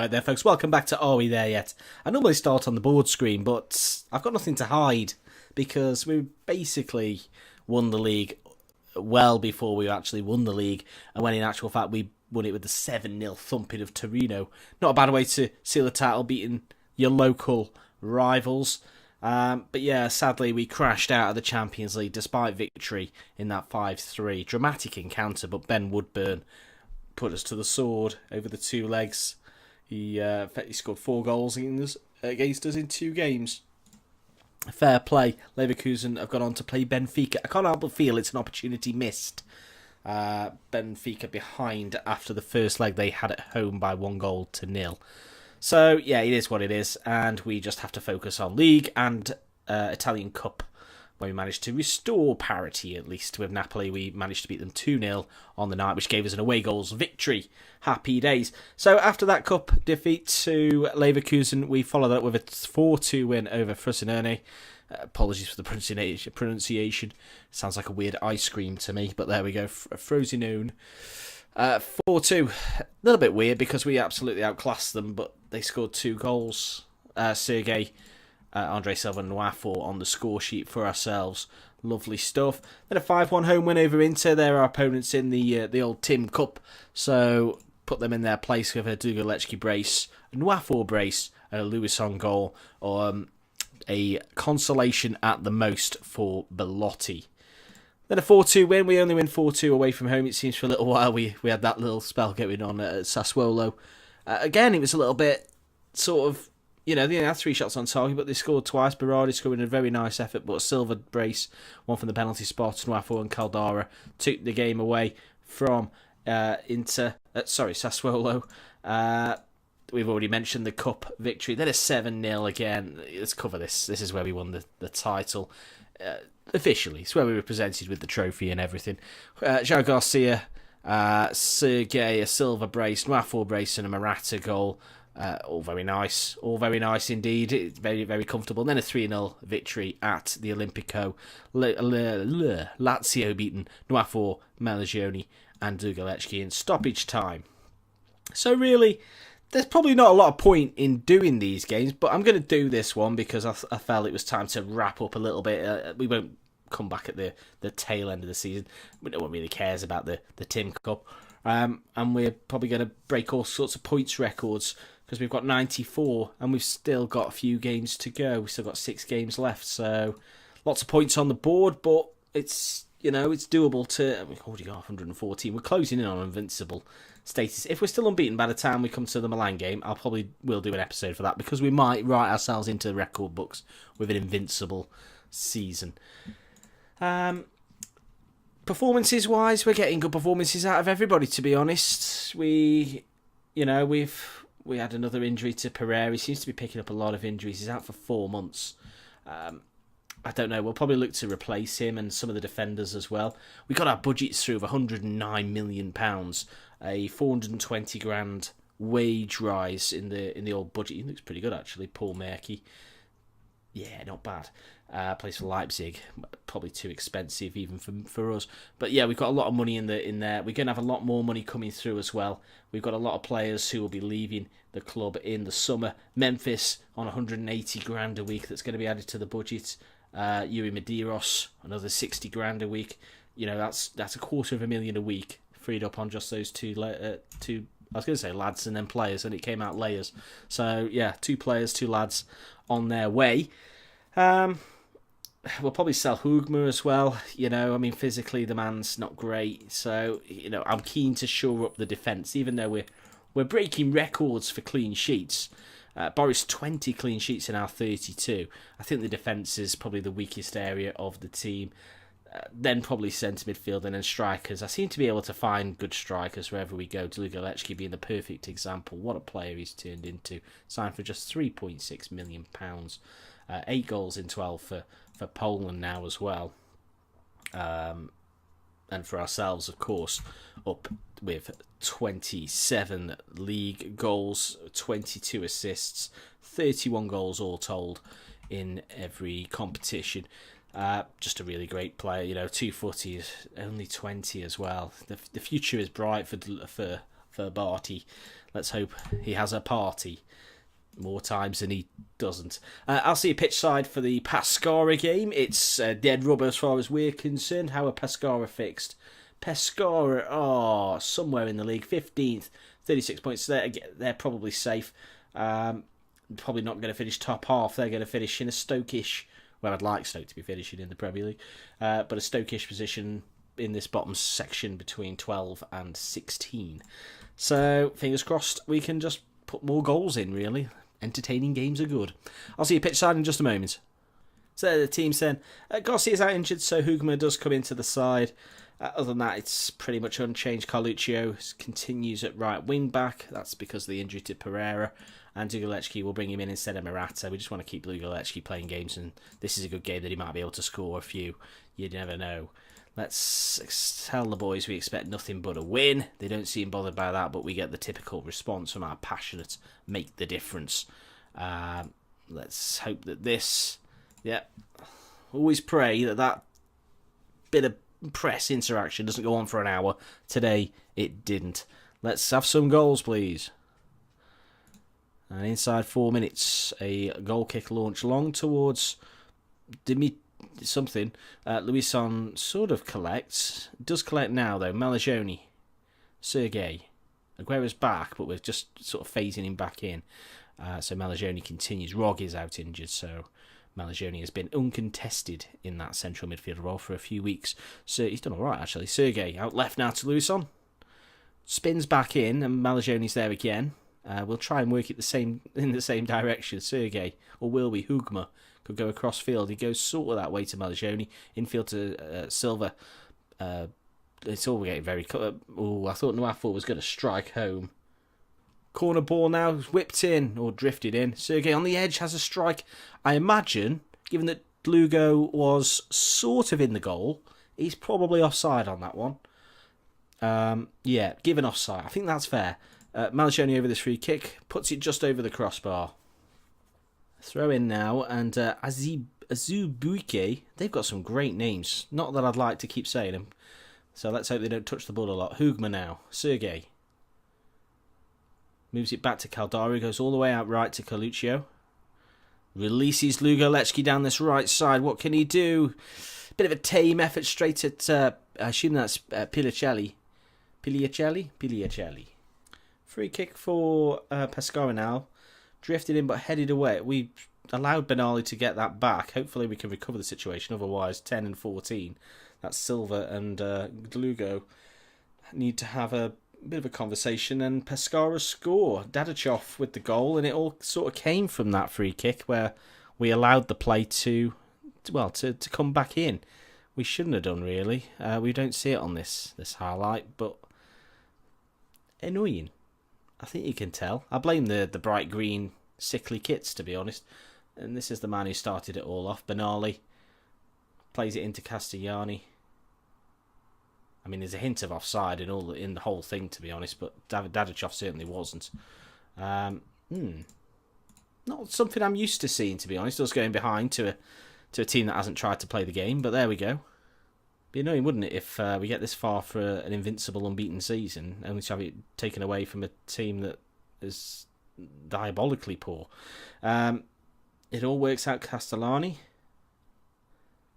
Right there, folks, welcome back to Are We There Yet? I normally start on the board screen, but I've got nothing to hide because we basically won the league well before we actually won the league, and when in actual fact we won it with the 7-0 thumping of Torino. Not a bad way to seal the title, beating your local rivals. But yeah, sadly we crashed out of the Champions League despite victory in that 5-3. Dramatic encounter, but Ben Woodburn put us to the sword over the two legs. He scored 4 goals against us in 2 games. Fair play. Leverkusen have gone on to play Benfica. I can't help but feel it's an opportunity missed. Benfica behind after the first leg they had at home by 1-0. So, yeah, it is what it is. And we just have to focus on League and Italian Cup, where we managed to restore parity, at least with Napoli. We managed to beat them 2-0 on the night, which gave us an away goals victory. Happy days. So after that cup defeat to Leverkusen, we followed that with a 4-2 win over Frosinone. Apologies for the pronunciation. Sounds like a weird ice cream to me, but there we go. Frosinone. 4-2. A little bit weird because we absolutely outclassed them, but they scored 2 goals. Sergei Andre Silva and Nwafo on the score sheet for ourselves. Lovely stuff. Then a 5-1 home win over Inter. They're our opponents in the old Tim Cup. So put them in their place with a Dugalecki brace, a Nwafo brace, and a Lewis on goal. Or a consolation at the most for Belotti. Then a 4-2 win. We only win 4-2 away from home. It seems for a little while we had that little spell going on at Sassuolo. Again, it was a little bit sort of, they only had 3 shots on target, but they scored twice. Berardi scoring a very nice effort, but a silver brace, one from the penalty spot. Nwafo and Caldara took the game away from Sassuolo. We've already mentioned the cup victory. Then a 7-0 again. Let's cover this. This is where we won the title. Officially, it's where we were presented with the trophy and everything. João Garcia, Sergei, a silver brace, Nwafo brace, and a Morata goal. All very nice indeed. It's very, very comfortable. And then a 3-0 victory at the Olimpico. Lazio beaten Nwafo, Melagioni, and Dugalecki in stoppage time. So really, there's probably not a lot of point in doing these games, but I'm going to do this one because I felt it was time to wrap up a little bit. We won't come back at the tail end of the season. No one really cares about the Tim Cup. And we're probably going to break all sorts of points records because we've got 94 and we've still got a few games to go. We've still got 6 games left, so lots of points on the board, but it's doable to... We've already got 114. We're closing in on invincible status. If we're still unbeaten by the time we come to the Milan game, will do an episode for that because we might write ourselves into the record books with an invincible season. Performances wise, we're getting good performances out of everybody, to be honest. We had another injury to Pereira. He seems to be picking up a lot of injuries. He's out for 4 months. I don't know. We'll probably look to replace him and some of the defenders as well. We got our budgets through of £109 million, a 420 grand wage rise in the old budget. He looks pretty good actually. Paul Merkey, yeah, not bad. Plays for Leipzig, probably too expensive even for us. But yeah, we've got a lot of money in there. We're going to have a lot more money coming through as well. We've got a lot of players who will be leaving the club in the summer. Memphis on 180 grand a week. That's going to be added to the budget. Yuri Medeiros, another 60 grand a week. That's $250,000 a week freed up on just those two. I was going to say lads and then players, and it came out layers. So yeah, 2 players, 2 lads on their way. We'll probably sell Hugma as well. Physically the man's not great. So, I'm keen to shore up the defence, even though we're breaking records for clean sheets. Boris 20 clean sheets in our 32. I think the defence is probably the weakest area of the team. Then probably centre midfield and then strikers. I seem to be able to find good strikers wherever we go. Dugalecki being the perfect example. What a player he's turned into. Signed for just £3.6 million. 8 goals in 12 for Poland now as well. And for ourselves, of course, up with 27 league goals, 22 assists, 31 goals all told in every competition. Just a really great player, 240s, only 20 as well. The future is bright for Barty. let's hope he has a party more times than he doesn't. I'll see a pitch side for the Pescara game. It's dead rubber as far as we're concerned. How are Pescara fixed? Pescara, somewhere in the league, 15th, 36 points. They're probably safe. Probably not going to finish top half. They're going to finish in a Stoke-ish. Well, I'd like Stoke to be finishing in the Premier League, but a Stoke-ish position in this bottom section between 12 and 16. So, fingers crossed, we can just put more goals in, really. Entertaining games are good. I'll see you pitch side in just a moment. So, the team's then. Gossi is out injured, so Hugma does come into the side. Other than that, it's pretty much unchanged. Carluccio continues at right wing back. That's because of the injury to Pereira. And Dugalecki will bring him in instead of Morata. We just want to keep Dugalecki playing games, and this is a good game that he might be able to score a few. You never know. Let's tell the boys we expect nothing but a win. They don't seem bothered by that, but we get the typical response from our passionate make the difference. Let's hope that this... Yeah. Always pray that bit of press interaction doesn't go on for an hour. Today, it didn't. Let's have some goals, please. And inside 4 minutes, a goal kick launch long towards something. Luison sort of collects. Does collect now, though. Malagioni. Sergei. Aguero's back, but we're just sort of phasing him back in. So Malagioni continues. Rog is out injured, so Malagioni has been uncontested in that central midfield role for a few weeks. So he's done all right, actually. Sergei out left now to Luison. Spins back in, and Malagioni's there again. We'll try and work it in the same direction. Sergei, or will we? Hugma could go across field. He goes sort of that way to Malagioni. Infield to Silva. It's all getting very... I thought Nwafo was going to strike home. Corner ball now, whipped in, or drifted in. Sergei on the edge has a strike. I imagine, given that Lugo was sort of in the goal, he's probably offside on that one. Given offside. I think that's fair. Malagioni over this free kick, puts it just over the crossbar. Throw in now, and Azubuike, they've got some great names. Not that I'd like to keep saying them. So let's hope they don't touch the ball a lot. Hugma now, Sergei. Moves it back to Caldari, goes all the way out right to Carluccio. Releases Lugalecki down this right side. What can he do? Bit of a tame effort straight at, I assume that's Pilicelli. Pilicelli. Free kick for Pescara now. Drifted in but headed away. We allowed Benali to get that back. Hopefully we can recover the situation. Otherwise, 10 and 14. That's Silva and Lugo need to have a bit of a conversation, and Pescara score. Dadachov with the goal, and it all sort of came from that free kick where we allowed the play to come back in. We shouldn't have done, really. We don't see it on this highlight, but annoying. I think you can tell. I blame the bright green sickly kits, to be honest. And this is the man who started it all off. Benali plays it into Castellani. I mean, there's a hint of offside in the whole thing, to be honest, but Dadachov certainly wasn't. Not something I'm used to seeing, to be honest. Us going behind to a team that hasn't tried to play the game, but there we go. Be annoying, wouldn't it, if we get this far for an invincible, unbeaten season, only to have it taken away from a team that is diabolically poor. It all works out. Castellani.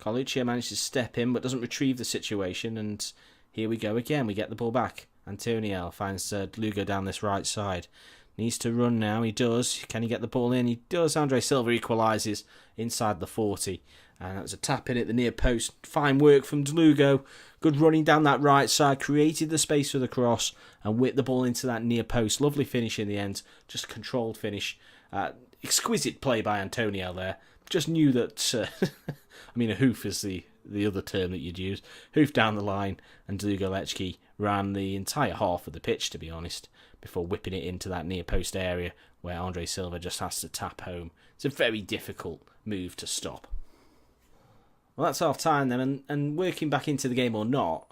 Carluccio manages to step in, but doesn't retrieve the situation, and here we go again. We get the ball back. Antoniel finds Lugo down this right side. Needs to run now. He does. Can he get the ball in? He does. Andre Silva equalises inside the 40. And that was a tap in at the near post. Fine work from Lugo. Good running down that right side. Created the space for the cross and whipped the ball into that near post. Lovely finish in the end. Just a controlled finish. Exquisite play by Antonio there. Just knew that... I mean, a hoof is the other term that you'd use. Hoof down the line, and Dugalecki ran the entire half of the pitch, to be honest, before whipping it into that near post area where Andre Silva just has to tap home. It's a very difficult move to stop. Well, that's half time then, and working back into the game or not,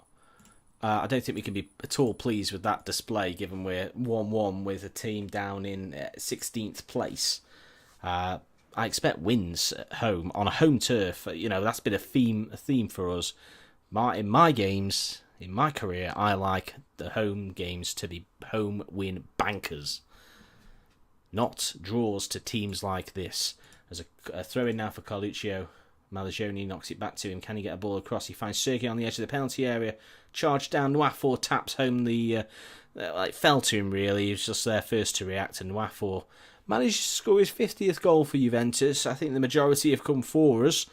I don't think we can be at all pleased with that display, given we're 1-1 with a team down in 16th place. I expect wins at home on a home turf. You know, that's been a theme for us. In my games, in my career, I like the home games to be home win bankers, not draws to teams like this. There's a throw in now for Carluccio. Malagioni knocks it back to him. Can he get a ball across? He finds Sergei on the edge of the penalty area. Charge down. Nwafor taps home the... fell to him, really. He was just there first to react, and Nwafor managed to score his 50th goal for Juventus. I think the majority have come for us,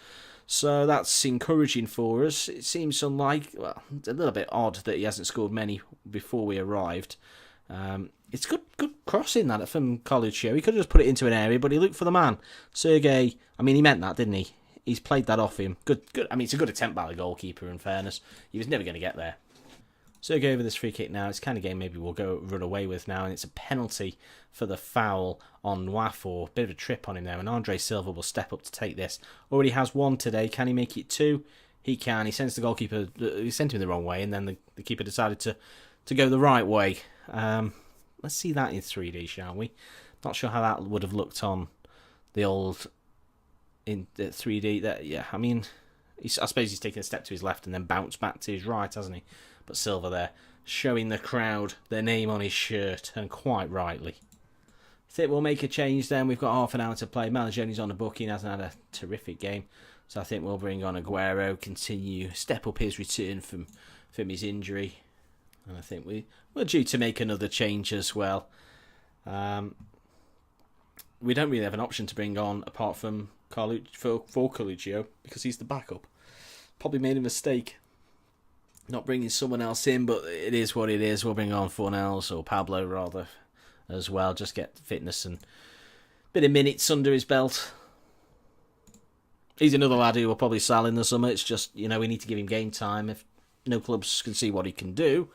so that's encouraging for us. It seems well, it's a little bit odd that he hasn't scored many before we arrived. It's good crossing that from Carluccio. He could have just put it into an area, but he looked for the man. Sergei, he meant that, didn't he? He's played that off him. Good. It's a good attempt by the goalkeeper, in fairness. He was never going to get there. Sergei over this free kick now. It's the kind of game maybe we'll run away with now, and it's a penalty for the foul on Nwafor. Bit of a trip on him there, and Andre Silva will step up to take this. Already has one today. Can he make it two? He can. He sends the goalkeeper. He sent him the wrong way, and then the keeper decided to go the right way. Let's see that in 3D, shall we? Not sure how that would have looked on the old in the 3D. I suppose he's taken a step to his left and then bounced back to his right, hasn't he? But Silva there, showing the crowd their name on his shirt, and quite rightly. I think we'll make a change then. We've got half an hour to play. Malagioni's on the booking, hasn't had a terrific game. So I think we'll bring on Aguero, step up his return from his injury. And I think we're due to make another change as well. We don't really have an option to bring on apart from Carluccio, because he's the backup. Probably made a mistake not bringing someone else in, but it is what it is. We'll bring on Fornells, or Pablo rather, as well. Just get fitness and a bit of minutes under his belt. He's another lad who will probably sell in the summer. It's just, we need to give him game time. If no clubs can see what he can do,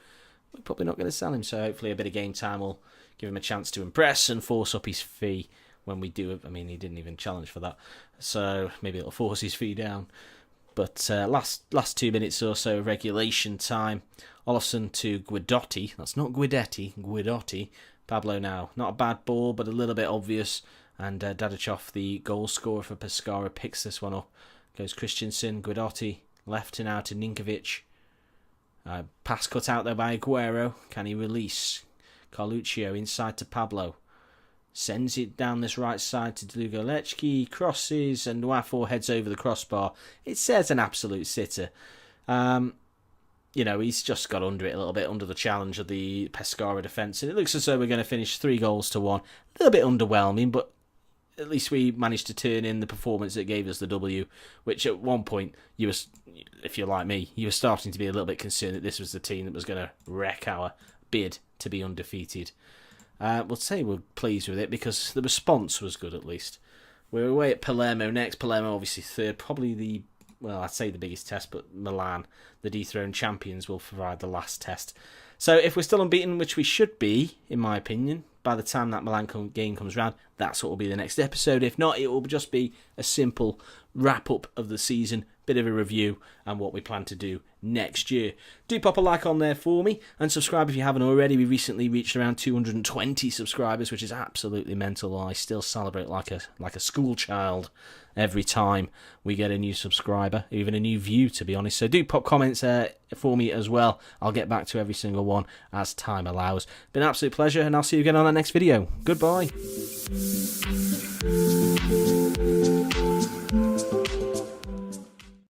we're probably not going to sell him. So hopefully a bit of game time will give him a chance to impress and force up his fee when we do. He didn't even challenge for that, so maybe it'll force his fee down. But last 2 minutes or so of regulation time. Olofsson to Guidotti. That's not Guidetti. Guidotti. Pablo now. Not a bad ball, but a little bit obvious. And Dadachov, the goal scorer for Pescara, picks this one up. Goes Christensen. Guidotti. Left now to Ninkovic. Pass cut out there by Aguero. Can he release? Carluccio inside to Pablo. Sends it down this right side to Dlugolecki, crosses, and Nwafor heads over the crossbar. It says an absolute sitter. He's just got under it a little bit, under the challenge of the Pescara defence, and it looks as though we're going to finish 3-1. A little bit underwhelming, but at least we managed to turn in the performance that gave us the W, which at one point, if you're like me, you were starting to be a little bit concerned that this was the team that was going to wreck our bid to be undefeated. We'll say we're pleased with it because the response was good at least. We're away at Palermo next. Palermo obviously third, probably I'd say the biggest test, but Milan, the dethroned champions, will provide the last test. So if we're still unbeaten, which we should be, in my opinion, by the time that Milan game comes round, that's what will be the next episode. If not, it will just be a simple wrap-up of the season, bit of a review, and what we plan to do next year. Do pop a like on there for me, and subscribe if you haven't already. We recently reached around 220 subscribers, which is absolutely mental. I still celebrate like a school child every time we get a new subscriber, even a new view, to be honest. So do pop comments for me as well. I'll get back to every single one as time allows. Been an absolute pleasure, and I'll see you again on that next video. Goodbye.